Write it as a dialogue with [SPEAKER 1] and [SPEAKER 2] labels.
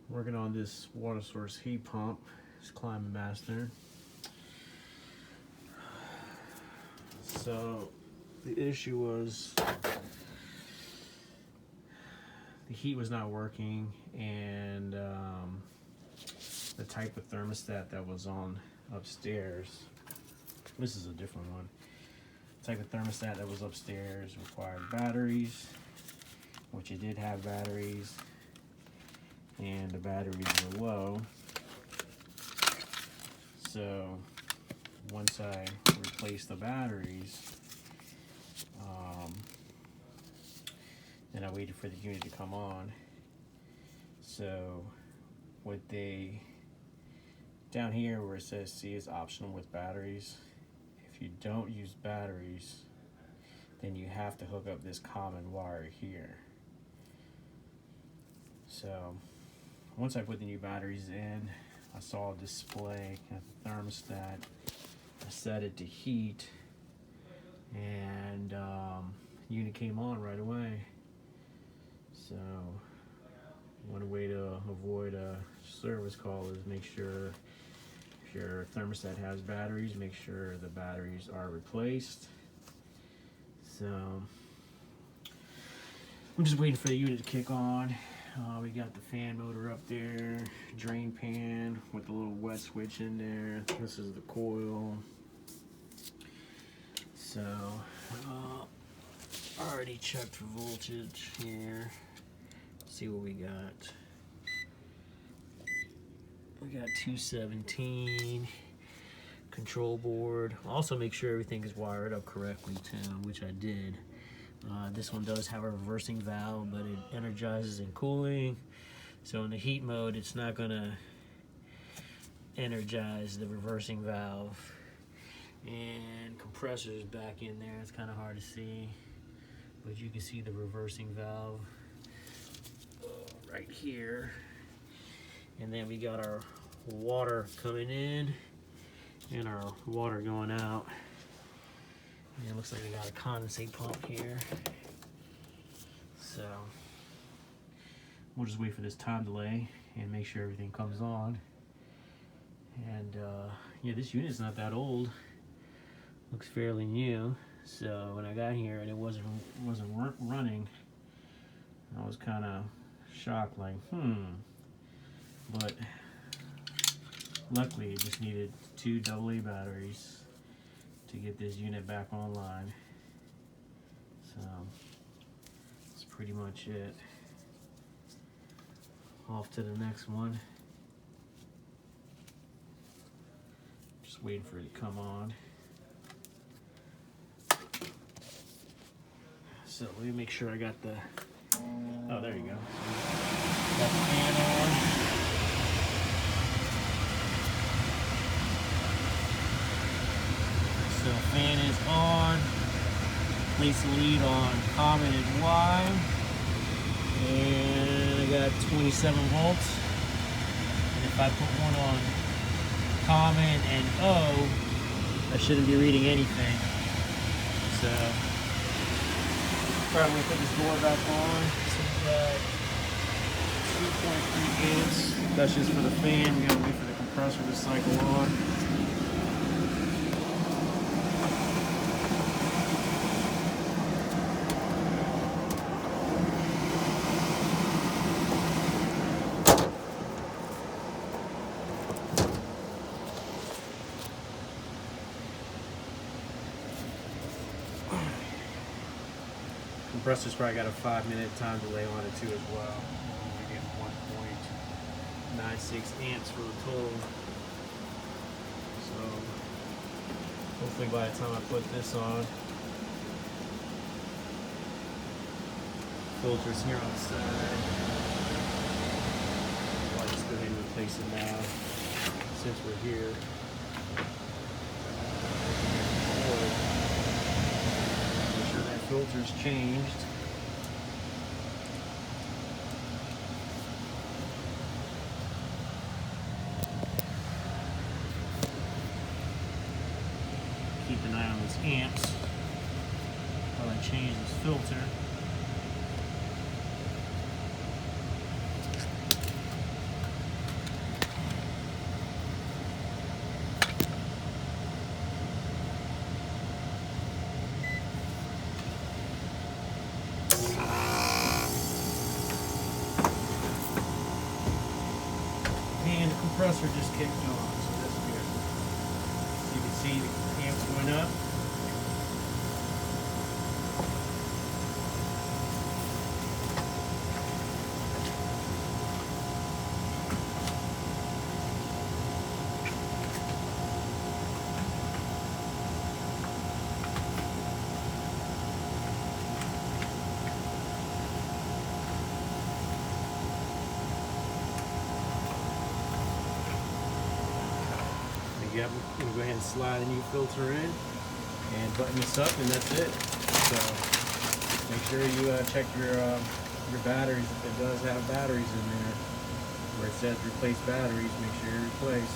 [SPEAKER 1] Working on this water source heat pump. It's Climate Master. So the issue was the heat was not working, and the type of thermostat that was on upstairs, this is a different one, the type of thermostat that was upstairs required batteries, which it did have batteries, and the batteries were low. So once I replaced the batteries, then I waited for the unit to come on. So what they, down here where it says C is optional with batteries, if you don't use batteries, then you have to hook up this common wire here. So once I put the new batteries in, I saw a display at the thermostat. I set it to heat, and unit came on right away. So one way to avoid a service call is make sure if your thermostat has batteries, make sure the batteries are replaced. So I'm just waiting for the unit to kick on. We got the fan motor up there, drain pan with the little wet switch in there. This is the coil. So already checked for voltage here. See what we got. We got 217 control board. Also make sure everything is wired up correctly too, which I did. This one does have a reversing valve, but it energizes in cooling. So in the heat mode, it's not gonna energize the reversing valve. And compressor's back in there. It's kind of hard to see, but you can see the reversing valve right here. And then we got our water coming in and our water going out. And it looks like we got a condensate pump here. So we'll just wait for this time delay and make sure everything comes on. And yeah, this unit's not that old. Looks fairly new. So when I got here and it wasn't running, I was kind of shocked, like, But luckily, it just needed 2 AA batteries to get this unit back online. So that's pretty much it. Off to the next one. Just waiting for it to come on. So let me make sure I got the, oh, there you go. Got the fan on. So fan is on. Place the lead on common and Y. And I got 27 volts. And if I put one on common and O, I shouldn't be reading anything. So probably put this door back on. So we got 2.3 amps. That's just for the fan. We gotta wait for the compressor to cycle on. Compressor's probably got a 5-minute time delay on it too as well. We get 1.96 amps for the total. So hopefully by the time I put this on, filters here on the side. I'll just go ahead and replace it now since we're here. Filters changed. Keep an eye on these amps while I change this filter. compressor just kicked on, so that's good. You can see the amps going up. Yep, we'll go ahead and slide a new filter in and button this up, and that's it. So make sure you check your batteries. If it does have batteries in there, where it says replace batteries, make sure you replace.